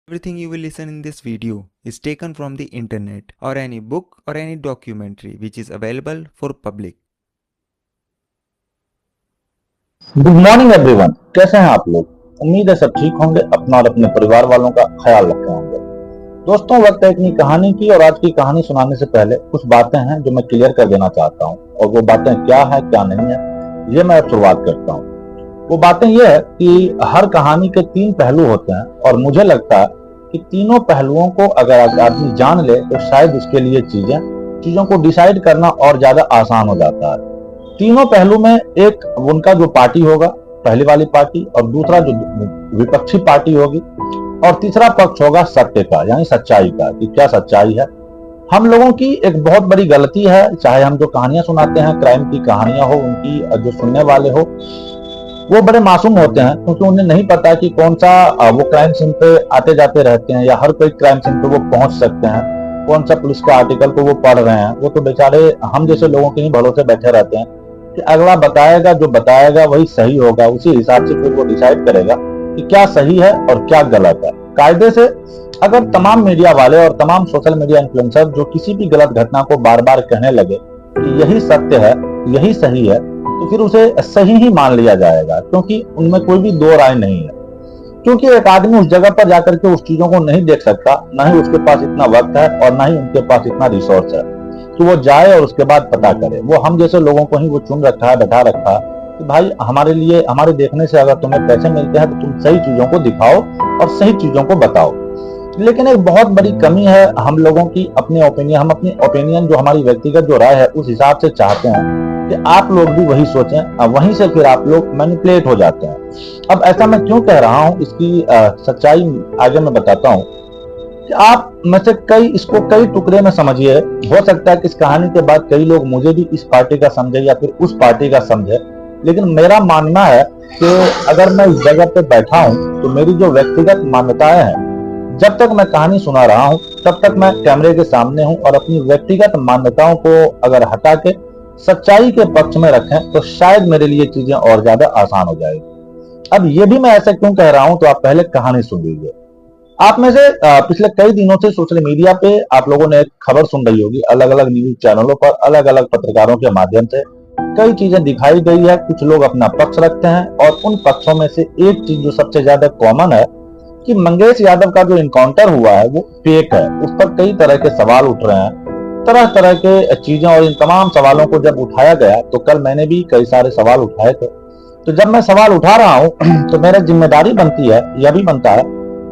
Everything you will listen in this video is taken from the internet or any book or any documentary which is available for public. Good morning everyone. कैसे हैं आप लोग? उम्मीद है सब ठीक होंगे, अपना और अपने परिवार वालों का ख्याल रखे होंगे। दोस्तों, वक्त है अपनी कहानी की, और आज की कहानी सुनाने से पहले कुछ बातें हैं जो मैं क्लियर कर देना चाहता हूं, और वो बातें क्या है क्या नहीं है ये मैं अब शुरुआत करता हूं। वो बातें ये है कि हर कहानी के 3 पहलू होते हैं, और मुझे लगता है कि तीनों पहलुओं को अगर आदमी जान ले तो शायद उसके लिए चीजों को डिसाइड करना और ज्यादा आसान हो जाता है। तीनों पहलू में एक उनका जो पार्टी होगा, पहली वाली पार्टी, और दूसरा जो विपक्षी पार्टी होगी, और तीसरा पक्ष होगा सत्य का, यानी सच्चाई का, कि क्या सच्चाई है। हम लोगों की एक बहुत बड़ी गलती है, चाहे हम जो कहानियां सुनाते हैं, क्राइम की कहानियां हो, उनकी जो सुनने वाले हो वो बड़े मासूम होते हैं, क्योंकि उन्हें नहीं पता कि कौन सा वो क्राइम सीन पे आते जाते रहते हैं, या हर कोई क्राइम सीन पे वो पहुंच सकते हैं, कौन सा पुलिस का आर्टिकल को वो पढ़ रहे हैं। वो तो बेचारे हम जैसे लोगों के ही भरोसे बैठे रहते हैं कि अगला बताएगा, जो बताएगा वही सही होगा, उसी हिसाब से फिर वो डिसाइड करेगा कि क्या सही है और क्या गलत है। कायदे से अगर तमाम मीडिया वाले और तमाम सोशल मीडिया इन्फ्लुएंसर जो किसी भी गलत घटना को बार बार कहने लगे कि यही सत्य है, यही सही है, तो फिर उसे सही ही मान लिया जाएगा, क्योंकि उनमें कोई भी दो राय नहीं है। क्योंकि एक आदमी उस जगह पर जाकर के उस चीजों को नहीं देख सकता, ना ही उसके पास इतना वक्त है और ना ही उनके पास इतना रिसोर्स है कि वो जाए और उसके बाद पता करे। वो हम जैसे लोगों को ही वो चुन रखा है, बैठा रखा है कि भाई हमारे लिए, हमारे देखने से अगर तुम्हें पैसे मिलते हैं तो तुम सही चीजों को दिखाओ और सही चीजों को बताओ। लेकिन एक बहुत बड़ी कमी है हम लोगों की, हम अपनी ओपिनियन जो हमारी व्यक्तिगत जो राय है उस हिसाब से चाहते हैं कि आप लोग भी वही सोचें, वहीं से फिर आप लोग मैनिपुलेट हो जाते हैं। अब ऐसा मैं क्यों कह रहा हूं, इसकी सच्चाई आगे मैं बताता हूं कि आप में से इसको कई टुकड़े में समझिए। हो सकता है कि इस कहानी के बाद कई लोग मुझे भी इस पार्टी का समझे या फिर उस पार्टी का समझे, लेकिन मेरा मानना है कि अगर मैं इस जगह पे बैठा हूं तो मेरी जो व्यक्तिगत मान्यताएं हैं, जब तक मैं कहानी सुना रहा हूं तब तक मैं कैमरे के सामने हूं, और अपनी व्यक्तिगत मान्यताओं को अगर हटा के सच्चाई के पक्ष में रखें तो शायद मेरे लिए चीजें और ज्यादा आसान हो जाएगी। अब ये भी मैं ऐसा क्यों कह रहा हूं, तो आप पहले कहानी सुन लीजिए। आप में से पिछले कई दिनों से सोशल मीडिया पे आप लोगों ने एक खबर सुन रही होगी, अलग अलग न्यूज चैनलों पर अलग अलग पत्रकारों के माध्यम से कई चीजें दिखाई गई है। कुछ लोग अपना पक्ष रखते हैं, और उन पक्षों में से एक चीज जो सबसे ज्यादा कॉमन है कि मंगेश यादव का जो इनकाउंटर हुआ है वो फेक है। उस पर कई तरह के सवाल उठ रहे हैं, तरह तरह के चीजें, और इन तमाम सवालों को जब उठाया गया तो कल मैंने भी कई सारे सवाल उठाए थे। तो जब मैं सवाल उठा रहा हूं तो मेरी जिम्मेदारी बनती है, यह भी बनता है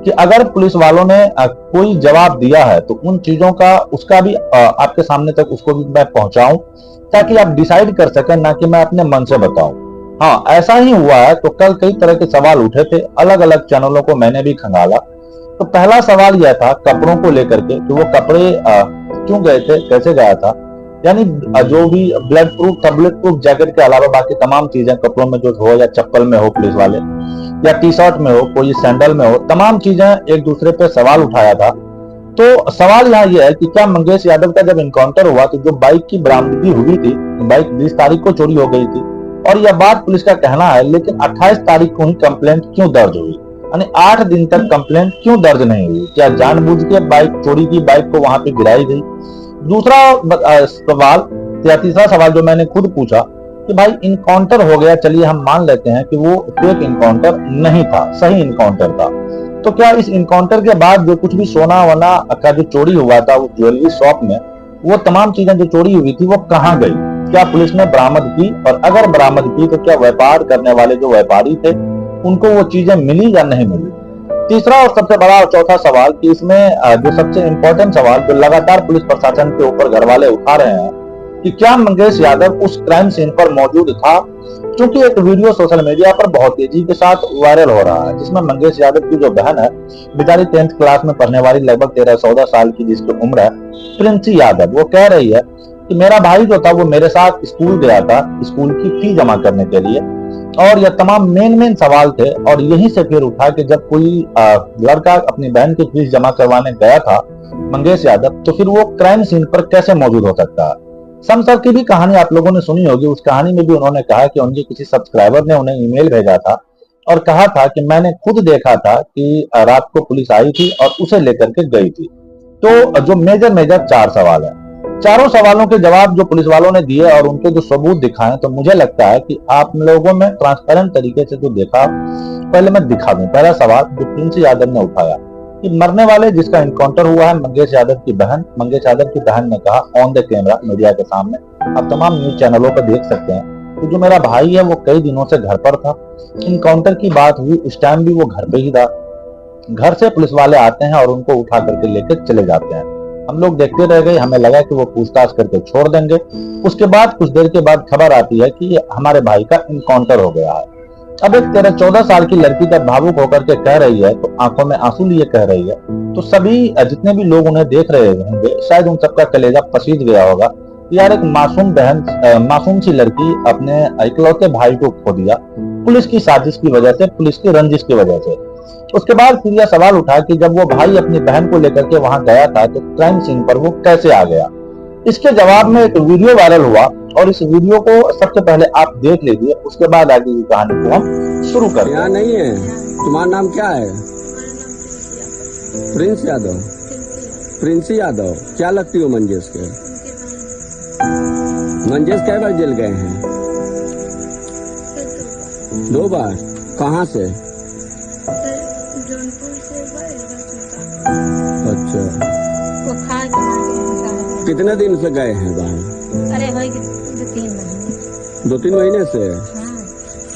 कि अगर पुलिस वालों ने कोई जवाब दिया है तो उन चीजों का, उसका भी आपके सामने तक उसको भी मैं पहुंचाऊं, ताकि आप डिसाइड कर सकें, ना कि मैं अपने मन से बताऊं। हाँ, ऐसा ही हुआ है। तो कल कई तरह के सवाल उठे थे, अलग अलग चैनलों को मैंने भी खंगाला। तो पहला सवाल यह था कपड़ों को लेकर के कि वो कपड़े क्यों गए थे, कैसे गया था, यानी जो भी ब्लड प्रूफ जैकेट के अलावा बाकी तमाम चीजें कपड़ों में जो हो, या चप्पल में हो पुलिस वाले, या टी शर्ट में हो, कोई सैंडल में हो, तमाम चीजें एक दूसरे पे सवाल उठाया था। तो सवाल यहाँ यह है कि क्या मंगेश यादव का जब इनकाउंटर हुआ तो जो बाइक की बरामदगी हुई थी, बाइक 20 तारीख को चोरी हो गई थी, और यह बात पुलिस का कहना है, लेकिन 28 तारीख को ही कंप्लेंट क्यों दर्ज हुई, यानी 8 दिन तक कंप्लेंट क्यों दर्ज नहीं हुई? क्या जानबूझ के बाइक चोरी की बाइक को वहां पे गिराई गई? दूसरा सवाल या तीसरा सवाल जो मैंने खुद पूछा कि भाई इनकाउंटर हो गया, चलिए हम मान लेते हैं कि वो फेक इनकाउंटर नहीं था, सही इनकाउंटर था, तो क्या इस इनकाउंटर के बाद जो कुछ भी सोना वोना का जो चोरी हुआ था वो ज्वेलरी शॉप में, वो तमाम चीजें जो चोरी हुई थी वो कहाँ गई? क्या पुलिस ने बरामद की? और अगर बरामद की तो क्या व्यापार करने वाले जो व्यापारी थे उनको वो चीजें मिली या नहीं मिली? तीसरा और सबसे बड़ा और चौथा सवाल कि इसमें जो सबसे इंपॉर्टेंट सवाल जो लगातार पुलिस प्रशासन के ऊपर घर वाले उठा रहे हैं कि क्या मंगेश यादव उस क्राइम सीन पर मौजूद था? क्योंकि एक वीडियो सोशल मीडिया पर बहुत तेजी के साथ वायरल हो रहा है, जिसमें मंगेश यादव की जो बहन है, बेचारी 10th क्लास में पढ़ने वाली, लगभग 13-14 साल की जिसकी उम्र है, प्रिंसी यादव, वो कह रही है कि मेरा भाई जो था वो मेरे साथ स्कूल गया था स्कूल की फी जमा करने के लिए, और यह तमाम मेन सवाल थे। और यहीं से फिर उठा कि जब कोई लड़का अपनी बहन की फीस जमा करवाने गया था, मंगेश यादव, तो फिर वो क्राइम सीन पर कैसे मौजूद हो सकता है? सम सर की भी कहानी आप लोगों ने सुनी होगी। उस कहानी में भी उन्होंने कहा कि उनके किसी सब्सक्राइबर ने उन्हें ईमेल भेजा था और कहा था कि मैंने खुद देखा था कि रात को पुलिस आई थी और उसे लेकर के गई थी। तो जो मेजर मेजर 4 सवाल है, चारों सवालों के जवाब जो पुलिस वालों ने दिए और उनके जो सबूत दिखाए, तो मुझे लगता है कि आप लोगों में ट्रांसपेरेंट तरीके से जो देखा, पहले मैं दिखा दूं। पहला सवाल जो प्रिंस यादव ने उठाया कि मरने वाले जिसका इनकाउंटर हुआ है मंगेश यादव की बहन, मंगेश यादव की बहन ने कहा ऑन द कैमरा मीडिया के सामने, आप तमाम न्यूज चैनलों पर देख सकते हैं कि जो मेरा भाई है वो कई दिनों से घर पर था, इनकाउंटर की बात हुई उस टाइम भी वो घर पे ही था। घर से पुलिस वाले आते हैं और उनको उठा करके लेकर चले जाते हैं। हम लोग देखते रह गए, हमें लगा कि वो पूछताछ करके छोड़ देंगे। उसके बाद कुछ देर के बाद खबर आती है कि हमारे भाई का इनकाउंटर हो गया है। अब एक 13-14 साल की लड़की जब भावुक होकर के कह रही है, तो आंखों में आंसू लिए कह रही है, तो सभी जितने भी लोग उन्हें देख रहे होंगे, शायद उन सबका कलेजा पसीज गया होगा। यार, एक मासूम बहन, मासूम सी लड़की अपने इकलौते भाई को खो दिया पुलिस की साजिश की वजह से, पुलिस की रंजिश की वजह से। उसके बाद फिर यह सवाल उठा कि जब वो भाई अपनी बहन को लेकर के वहां गया था, तो क्राइम सीन पर वो कैसे आ गया। इसके जवाब में एक वीडियो वायरल हुआ और इस वीडियो को सबसे पहले आप देख लीजिए, उसके बाद आगे की कहानी को हम शुरू करते हैं। यहाँ नहीं है। तुम्हारा नाम क्या है? प्रिंस यादव। प्रिंसी यादव। क्या लगती हो मंजेश के? मंजेश कई बार जेल गए हैं? 2 बार। कहाँ से? जौनपुर से बड़े अच्छा। वो खा के मारे हैं। कितने दिन से गए हैं बाहर? अरे भाई 2-3 महीने। 2-3 महीने से। हाँ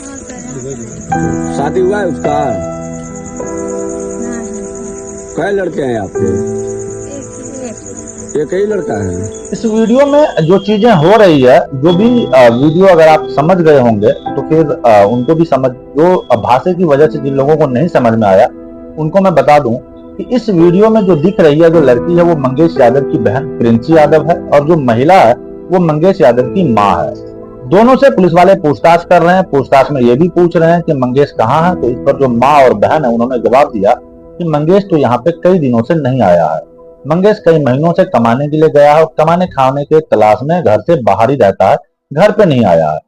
हाँ करा। शादी हुआ है उसका? हाँ, कई लड़के हैं आपके? एक ही लड़का है। इस वीडियो में जो चीजें हो रही है, जो भी वीडियो अगर आप समझ गए होंगे तो फिर उनको भी समझ, जो भाषा की वजह से जिन लोगों को नहीं समझ में आया उनको मैं बता दूं कि इस वीडियो में जो दिख रही है, जो लड़की है, वो मंगेश यादव की बहन प्रिंसी यादव है और जो महिला है वो मंगेश यादव की माँ है। दोनों से पुलिस वाले पूछताछ कर रहे हैं। पूछताछ में ये भी पूछ रहे हैं कि मंगेश कहाँ है, तो इस पर जो माँ और बहन है उन्होंने जवाब दिया कि मंगेश तो यहाँ पे कई दिनों से नहीं आया है। मंगेश कई महीनों से कमाने के लिए गया है और कमाने खाने के तलाश में घर से बाहर ही रहता है, घर पे नहीं आया है।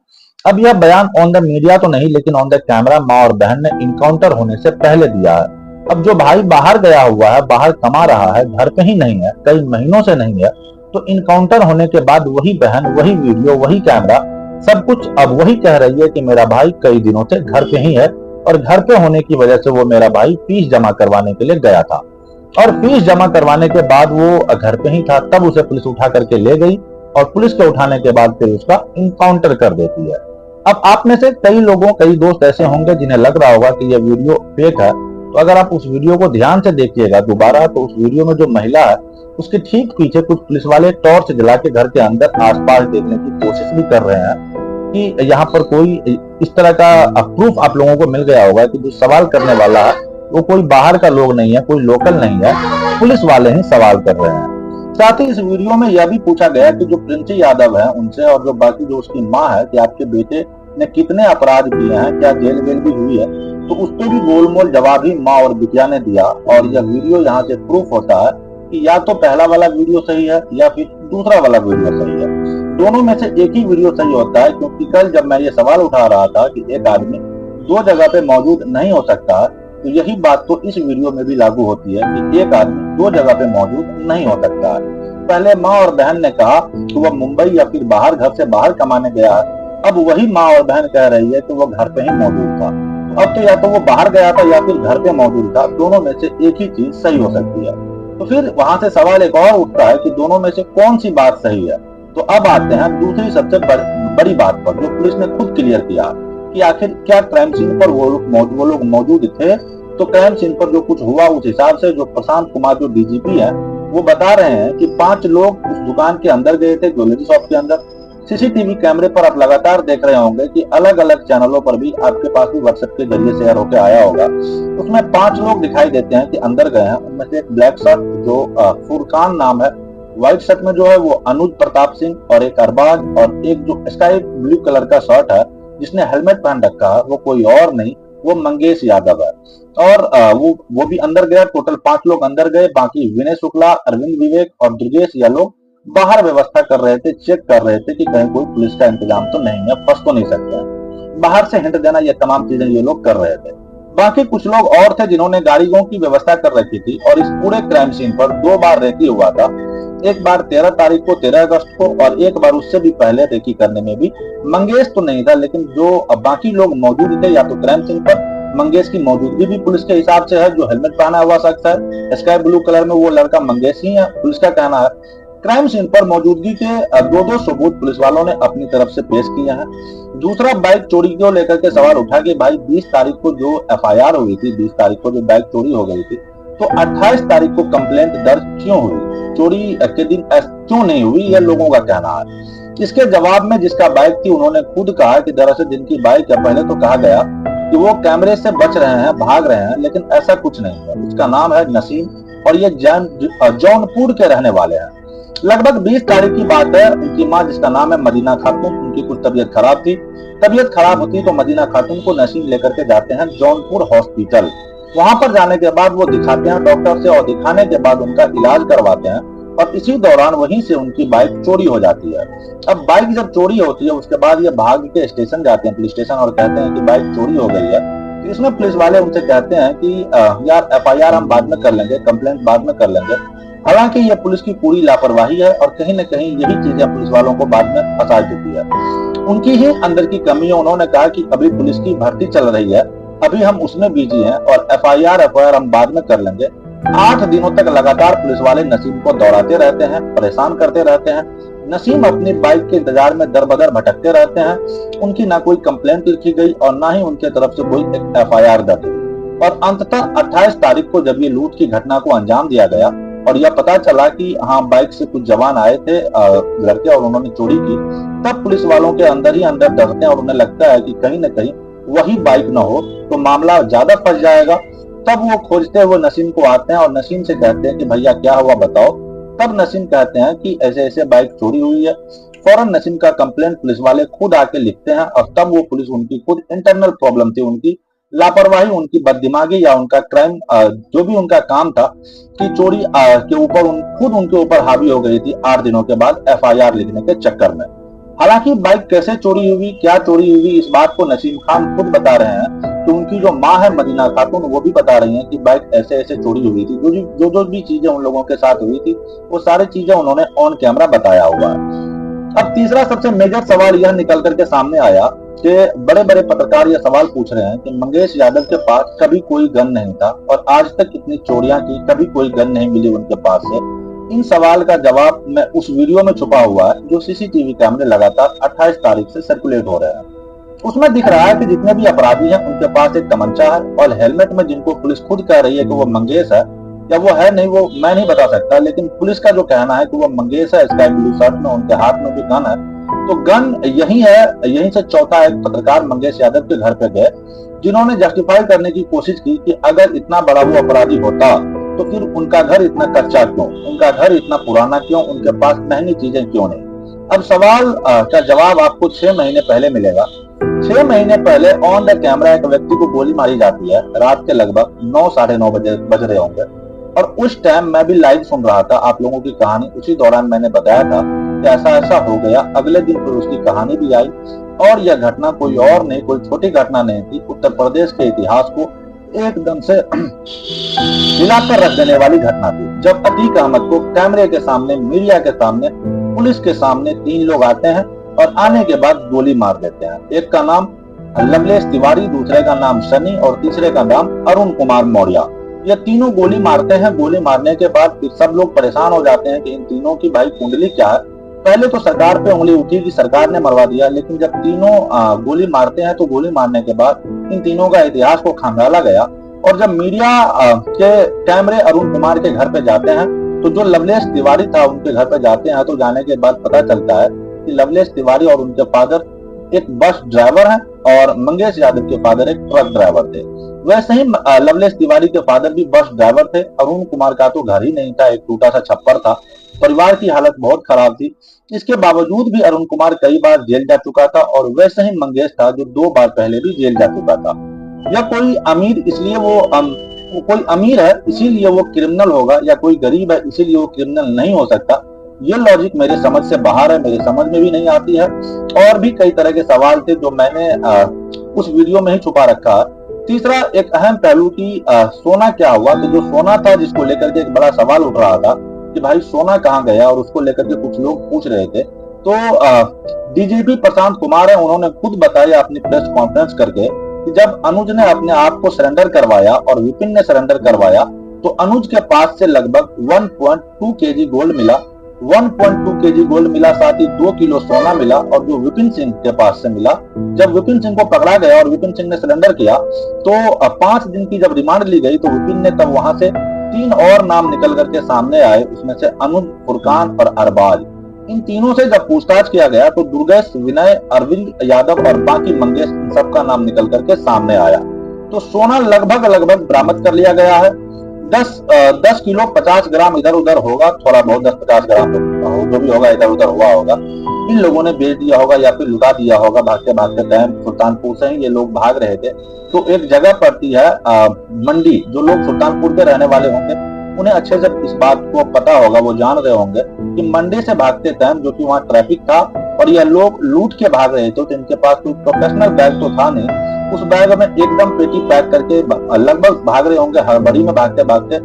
अब यह बयान ऑन द मीडिया तो नहीं, लेकिन ऑन द कैमरा माँ और बहन ने इनकाउंटर होने से पहले दिया है। अब जो भाई बाहर गया हुआ है, बाहर कमा रहा है, घर पे ही नहीं है, कई महीनों से नहीं है, तो इनकाउंटर होने के बाद वही बहन, वही वीडियो, वही कैमरा, सब कुछ अब वही कह रही है कि मेरा भाई कई दिनों से घर पे ही है और घर पे होने की वजह से वो मेरा भाई फीस जमा करवाने के लिए गया था और फीस जमा करवाने के बाद वो घर पे ही था, तब उसे पुलिस उठा करके ले गई और पुलिस के उठाने के बाद फिर उसका इनकाउंटर कर देती है। अब आप में से कई लोगों, कई दोस्त ऐसे होंगे जिन्हें लग रहा होगा कि यह वीडियो फेक है, तो अगर आप उस वीडियो को ध्यान से देखिएगा दोबारा, तो उस वीडियो में जो महिला है उसके ठीक पीछे कुछ पुलिस वाले टॉर्च जला के घर के अंदर आसपास देखने की कोशिश भी कर रहे हैं कि यहाँ पर कोई इस तरह का प्रूफ आप लोगों को मिल गया होगा कि जो सवाल करने वाला है वो कोई बाहर का लोग नहीं है, कोई लोकल नहीं है, पुलिस वाले ही सवाल कर रहे हैं। साथ ही इस वीडियो में यह भी पूछा गया कि जो प्रिंसी यादव है उनसे और जो बाकी जो उसकी माँ है कि आपके बेटे ने कितने अपराध किए हैं, क्या जेल वेल भी हुई है, तो उस पर भी गोलमोल जवाब ही माँ और बिटिया ने दिया। और यह वीडियो यहाँ से प्रूफ होता है कि या तो पहला वाला वीडियो सही है या फिर दूसरा वाला वीडियो सही है। दोनों में से एक ही वीडियो सही होता है, क्योंकि कल जब मैं ये सवाल उठा रहा था कि एक आदमी 2 जगह पे मौजूद नहीं हो सकता, तो यही बात तो इस वीडियो में भी लागू होती है कि एक आदमी 2 जगह पे मौजूद नहीं हो सकता है। पहले माँ और बहन ने कहा कि वह मुंबई या फिर बाहर, घर से बाहर कमाने गया है, अब वही माँ और बहन कह रही है कि वो घर पे ही मौजूद था। अब तो या तो वो बाहर गया था या फिर घर पे मौजूद था, दोनों में से एक ही चीज सही हो सकती है। तो फिर वहां से सवाल एक और उठता है कि दोनों में से कौन सी बात सही है। तो अब आते हैं दूसरी सबसे बड़ी बात पर, जो पुलिस ने खुद क्लियर किया कि आखिर क्या क्राइम सीन पर वो लोग मौजूद थे। तो क्राइम सीन पर जो कुछ हुआ, उस हिसाब से जो प्रशांत कुमार जो डीजीपी है वो बता रहे हैं कि 5 लोग उस दुकान के अंदर गए थे, ज्वेलरी शॉप के अंदर। सीसीटीवी कैमरे पर आप लगातार देख रहे होंगे कि अलग अलग चैनलों पर भी आपके पास भी व्हाट्सएप के जरिए शेयर होकर आया होगा, उसमें 5 लोग दिखाई देते हैं कि अंदर गए हैं। उनमें से एक ब्लैक शर्ट जो फुरकान नाम है, व्हाइट शर्ट में जो है वो अनुज प्रताप सिंह, और एक अरबाज, और एक जो स्काई ब्लू कलर का शर्ट है जिसने हेलमेट पहन रखा है वो कोई और नहीं, वो मंगेश यादव है। और वो भी अंदर गया। टोटल 5 लोग अंदर गए, बाकी विनय शुक्ला, अरविंद विवेक और दुर्गेश, यह लोग बाहर व्यवस्था कर रहे थे, चेक कर रहे थे कि कहीं कोई पुलिस का इंतजाम तो नहीं है, फंस तो नहीं सकते हैं। बाहर से हिंट देना, ये तमाम चीजें ये लोग कर रहे थे। बाकी कुछ लोग और थे जिन्होंने गाड़ियों की व्यवस्था कर रखी थी और इस पूरे क्राइम सीन पर 2 बार रेकी हुआ था। एक बार 13 तारीख को, 13 अगस्त को, और एक बार उससे भी पहले रेकी करने में भी मंगेश तो नहीं था, लेकिन जो बाकी लोग मौजूद थे या तो क्राइम सीन पर मंगेश की मौजूदगी भी पुलिस के हिसाब से है। जो हेलमेट पहना हुआ शख्स है स्काई ब्लू कलर में, वो लड़का मंगेश ही है, पुलिस का कहना है। क्राइम सीन पर मौजूदगी के 2-2 सबूत पुलिस वालों ने अपनी तरफ से पेश किए हैं। दूसरा, बाइक चोरी को लेकर के सवाल उठा कि भाई 20 तारीख को जो एफआईआर हुई थी, 20 तारीख को जो बाइक चोरी हो गई थी, तो 28 तारीख को कंप्लेंट दर्ज क्यों हुई, चोरी के दिन क्यों नहीं हुई, यह लोगों का कहना है। इसके जवाब में जिसका बाइक थी उन्होंने खुद कहा कि दरअसल जिनकी बाइक है, पहले तो कहा गया कि वो कैमरे से बच रहे हैं, भाग रहे हैं, लेकिन ऐसा कुछ नहीं है। उसका नाम है नसीम और ये जौनपुर के रहने वाले हैं। लगभग 20 तारीख की बात है। उनकी माँ, जिसका नाम है मदीना खातून, उनकी कुछ तबीयत खराब थी। तबीयत खराब होती तो मदीना खातून को नसीम लेकर के जाते हैं जौनपुर हॉस्पिटल। वहां पर जाने के बाद वो दिखाते हैं डॉक्टर से और दिखाने के बाद उनका इलाज करवाते हैं और इसी दौरान वहीं से उनकी बाइक चोरी हो जाती है। अब बाइक जब चोरी होती है उसके बाद ये भाग के स्टेशन जाते हैं, पुलिस स्टेशन, और कहते हैं कि बाइक चोरी हो गई है। तो इसमें पुलिस वाले उनसे कहते हैं कि यार एफआईआर हम बाद में कर लेंगे, कंप्लेंट बाद में कर लेंगे। हालांकि ये पुलिस की पूरी लापरवाही है और कहीं न कहीं यही चीजें पुलिस वालों को बाद में फंसा चुकी है। उनकी ही अंदर की कमी है। उन्होंने कहा कि अभी पुलिस की भर्ती चल रही है, अभी हम उसमें बिजी हैं और एफआईआर हम बाद में कर लेंगे। 8 दिनों तक लगातार पुलिस वाले नसीम को दौड़ाते रहते हैं, परेशान करते रहते हैं। नसीम अपनी बाइक के इंतजार में दर बदर भटकते रहते हैं। उनकी ना कोई कंप्लेंट लिखी गई और ना ही उनके तरफ से कोई एफआईआर दर्ज हुई। और अंततः 28 तारीख को जब ये लूट की घटना को अंजाम दिया गया और यह पता चला कि हाँ बाइक से कुछ जवान आए थे लड़के और उन्होंने चोरी की, तब पुलिस वालों के अंदर ही अंदर डरते हैं और उन्हें लगता है कि कहीं न कहीं वही बाइक न हो तो मामला ज्यादा फंस जाएगा। तब वो खोजते हुए नसीम को आते हैं और नसीम से कहते हैं कि भैया क्या हुआ बताओ। तब नसीम कहते हैं कि ऐसे ऐसे बाइक चोरी हुई है। फौरन नसीम का कंप्लेंट पुलिस वाले खुद आके लिखते हैं और तब वो पुलिस, उनकी खुद इंटरनल प्रॉब्लम थी, उनकी लापरवाही, उनकी बददिमागी या उनका क्राइम, जो भी उनका काम था कि चोरी के ऊपर खुद उनके ऊपर हावी हो गई थी 8 दिनों के बाद एफआईआर लिखने के चक्कर में। हालांकि बाइक कैसे चोरी हुई, क्या चोरी हुई, इस बात को नसीम खान खुद बता रहे हैं कि उनकी जो माँ है मदीना खातून, वो भी बता रही हैं कि बाइक ऐसे ऐसे चोरी हुई थी। जो भी चीजें उन लोगों के साथ हुई थी वो सारी चीजें उन्होंने ऑन कैमरा बताया हुआ है। अब तीसरा सबसे मेजर सवाल यह निकल करके सामने आया कि बड़े बड़े पत्रकार यह सवाल पूछ रहे हैं कि मंगेश यादव के पास कभी कोई गन नहीं था और आज तक इतनी चोरियां की, कभी कोई गन नहीं मिली उनके पास से। इन सवाल का जवाब में उस वीडियो में छुपा हुआ है जो सीसीटीवी कैमरे लगातार 28 तारीख से सर्कुलेट हो रहे हैं। उसमें दिख रहा है कि जितने भी अपराधी हैं उनके पास एक तमंचा है और हेलमेट में जिनको पुलिस खुद कह रही है कि वो मंगेश है या वो है नहीं, वो मैं नहीं बता सकता, लेकिन पुलिस का जो कहना है कि वो मंगेश है स्काई ब्लू शर्ट में, उनके हाथ में भी गन है। तो गन यही है। यहीं से चौथा एक पत्रकार मंगेश यादव के घर पे गए जिन्होंने जस्टिफाई करने की कोशिश की कि अगर इतना बड़ा वो अपराधी होता तो फिर उनका घर इतना कच्चा क्यों, उनका घर इतना पुराना क्यों, उनके पास महंगी चीजें क्यों नहीं। अब सवाल का जवाब आपको 6 महीने पहले मिलेगा। 6 महीने पहले ऑन द कैमरा एक व्यक्ति को गोली मारी जाती है। रात के लगभग 9, साढ़े 9 बज रहे होंगे और उस टाइम मैं भी लाइव सुन रहा था आप लोगों की कहानी। उसी दौरान मैंने बताया था कि ऐसा ऐसा हो गया। अगले दिन फिर उसकी कहानी भी आई और यह घटना कोई और नहीं, कोई छोटी घटना नहीं थी। उत्तर प्रदेश के इतिहास को एकदम से हिलाकर रख देने वाली घटना थी, जब अतीक अहमद को कैमरे के सामने, मीडिया के सामने, पुलिस के सामने 3 लोग आते हैं और आने के बाद गोली मार देते हैं। एक का नाम लवलेश तिवारी, दूसरे का नाम सनी और तीसरे का नाम अरुण कुमार मौर्य। ये तीनों गोली मारते हैं। गोली मारने के बाद फिर सब लोग परेशान हो जाते हैं कि इन तीनों की भाई कुंडली क्या है। पहले तो सरकार पे उंगली उठी कि सरकार ने मरवा दिया, लेकिन जब तीनों गोली मारते हैं तो गोली मारने के बाद इन तीनों का इतिहास को खंगाला गया। और जब मीडिया के कैमरे अरुण कुमार के घर पे जाते हैं तो जो लवलेश तिवारी था उनके घर पे जाते हैं तो जाने के बाद पता चलता है कि लवलेश तिवारी और उनके फादर एक बस ड्राइवर है और मंगेश यादव के फादर एक ट्रक ड्राइवर थे। वैसे ही लवलेश तिवारी के फादर भी बस ड्राइवर थे। अरुण कुमार का तो घर ही नहीं था, एक टूटा सा छप्पर था। परिवार की हालत बहुत खराब थी। इसके बावजूद भी अरुण कुमार कई बार जेल जा चुका था और वैसे ही मंगेश था जो 2 बार पहले भी जेल जा चुका था। या कोई अमीर इसलिए वो कोई अमीर है इसीलिए वो क्रिमिनल होगा या कोई गरीब है इसीलिए वो क्रिमिनल नहीं हो सकता। ये लॉजिक मेरे समझ से बाहर है, मेरे समझ में भी नहीं आती है। और भी कई तरह के सवाल थे जो मैंने उस वीडियो में ही छुपा रखा है। तीसरा एक अहम पहलू की सोना क्या हुआ, तो जो सोना था जिसको लेकर के एक बड़ा सवाल उठ रहा था कि भाई सोना कहाँ गया, और उसको लेकर के कुछ लोग पूछ रहे थे। तो डीजीपी प्रशांत कुमार है, उन्होंने खुद बताया अपनी प्रेस कॉन्फ्रेंस करके कि जब अनुज ने अपने आप को सरेंडर करवाया और विपिन ने सरेंडर करवाया तो अनुज के पास से लगभग 1.2 केजी गोल्ड मिला, 1.2 केजी गोल्ड मिला, साथ ही 2 किलो सोना मिला। और जो विपिन सिंह के पास से मिला, जब विपिन सिंह को पकड़ा गया और विपिन सिंह ने सरेंडर किया तो 5 दिन की जब रिमांड ली गई तो विपिन ने तब वहां से 3 और नाम निकल करके सामने आए, उसमें से अनुज, फुरकान और अरबाज। इन तीनों से जब पूछताछ किया गया तो दुर्गेश, विनय, अरविंद यादव और बाकी मंगेश, इन सबका नाम निकल करके सामने आया। तो सोना लगभग बरामद कर लिया गया है। 10 किलो 50 ग्राम इधर उधर होगा, थोड़ा बहुत 10-50 ग्राम जो भी होगा इधर उधर हुआ होगा। इन लोगों ने बेच दिया होगा या फिर लुटा दिया होगा भागते भागते टाइम। सुल्तानपुर से ही ये लोग भाग रहे थे। तो एक जगह पड़ती है मंडी, जो लोग सुल्तानपुर के रहने वाले होंगे उन्हें अच्छे से इस बात को पता होगा, वो जान रहे होंगे कि मंडी से भागते टाइम जो कि वहाँ ट्रैफिक था और ये लोग लूट के भाग रहे थे, तो इनके पास कोई प्रोफेशनल बैग तो था नहीं। उस बैग में एकदम पेटी पैक करके लगभग भाग रहे होंगे, हड़बड़ी में भागते भागते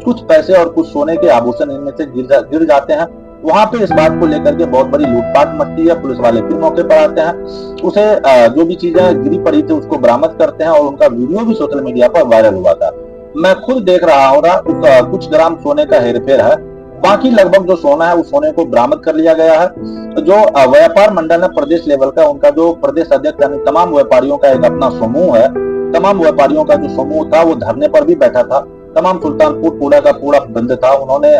कुछ पैसे और कुछ सोने के आभूषण इनमें से गिर जाते हैं। वहां पे इस बात को लेकर के बहुत बड़ी लूटपाट मचती है। पुलिस वाले फिर मौके पर आते हैं, उसे जो भी चीजें गिरी पड़ी थी उसको बरामद करते हैं और उनका वीडियो भी सोशल मीडिया पर वायरल हुआ था। मैं खुद देख रहा हूँ कुछ ग्राम सोने का हेरफेर है, बाकी लगभग जो सोना है उस सोने को बरामद कर लिया गया है। जो व्यापार मंडल है प्रदेश लेवल का, उनका जो प्रदेश अध्यक्ष यानी तमाम व्यापारियों का एक अपना समूह है, तमाम व्यापारियों का जो समूह था वो धरने पर भी बैठा था। तमाम सुल्तानपुर पूरा का पूरा बंद था। उन्होंने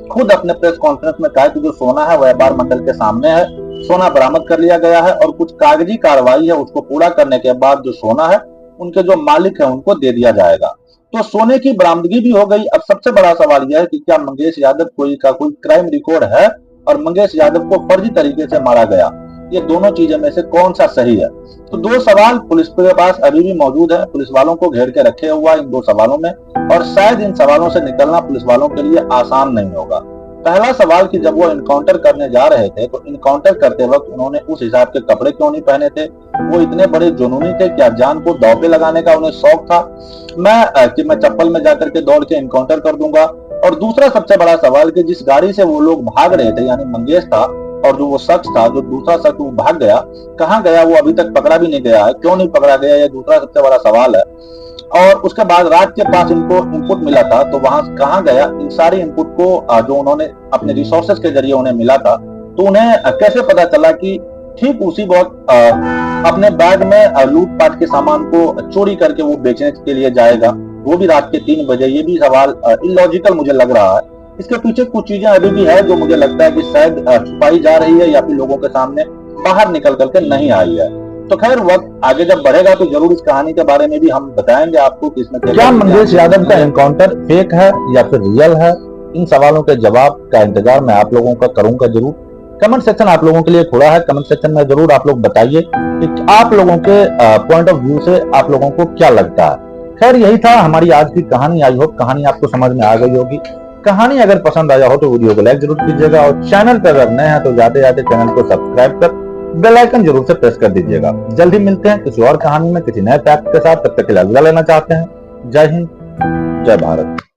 खुद अपने प्रेस कॉन्फ्रेंस में कहा कि जो सोना है व्यापार मंडल के सामने है, सोना बरामद कर लिया गया है और कुछ कागजी कार्रवाई है, उसको पूरा करने के बाद जो सोना है उनके जो मालिक है उनको दे दिया जाएगा। तो सोने की बरामदगी भी हो गई। अब सबसे बड़ा सवाल यह है कि क्या मंगेश यादव कोई क्राइम रिकॉर्ड है और मंगेश यादव को फर्जी तरीके से मारा गया, ये दोनों चीजें में से कौन सा सही है? तो 2 सवाल पुलिस के पास अभी भी मौजूद है, पुलिस वालों को घेर के रखे हुआ इन 2 सवालों में, और शायद इन सवालों से निकलना पुलिस वालों के लिए आसान नहीं होगा। पहला सवाल कि जब वो इनकाउंटर करने जा रहे थे तो इनकाउंटर करते वक्त उन्होंने उस हिसाब के कपड़े क्यों नहीं पहने थे? वो इतने बड़े जुनूनी थे, क्या जान को दांव पे लगाने का उन्हें शौक था कि मैं चप्पल में जाकर के दौड़ के इनकाउंटर कर दूंगा? और दूसरा सबसे बड़ा सवाल कि जिस गाड़ी से वो लोग भाग रहे थे यानी मंगेश था और जो वो शख्स था, जो दूसरा शख्स वो भाग गया, कहाँ गया? वो अभी तक पकड़ा भी नहीं गया है। क्यों नहीं पकड़ा गया, ये दूसरा सबसे बड़ा सवाल है। और उसके बाद रात के पास इनको इनपुट मिला था, तो वहां कहाँ गया? इन सारी इनपुट को जो उन्होंने अपने रिसोर्सेज के जरिए उन्हें मिला था, तो उन्हें कैसे पता चला कि ठीक उसी वक्त अपने बैग में लूटपाट के सामान को चोरी करके वो बेचने के लिए जाएगा, वो भी रात के 3 बजे? ये भी सवाल इलॉजिकल मुझे लग रहा है। इसके पीछे कुछ चीजें अभी भी है जो मुझे लगता है कि शायद छुपाई जा रही है या फिर लोगों के सामने बाहर निकल करके नहीं आई है। तो खैर वक्त आगे जब बढ़ेगा तो जरूर इस कहानी के बारे में भी हम बताएंगे आपको कि इसमें क्या मंगेश यादव का एनकाउंटर फेक है या फिर रियल है। इन सवालों के जवाब का इंतजार मैं आप लोगों का करूंगा जरूर। कमेंट सेक्शन आप लोगों के लिए खुला है, कमेंट सेक्शन में जरूर आप लोग बताइए कि आप लोगों के पॉइंट ऑफ व्यू से आप लोगों को क्या लगता है। खैर यही था हमारी आज की कहानी। आई होप कहानी आपको समझ में आ गई होगी। कहानी अगर पसंद आया हो तो वीडियो को लाइक जरूर कीजिएगा और चैनल पर अगर नए हैं तो जाते जाते चैनल को सब्सक्राइब कर बेल आइकन जरूर से प्रेस कर दीजिएगा। जल्दी मिलते हैं किसी और कहानी में किसी नए फैक्ट के साथ। तब तक के लिए अलविदा लेना चाहते हैं। जय हिंद, जय भारत।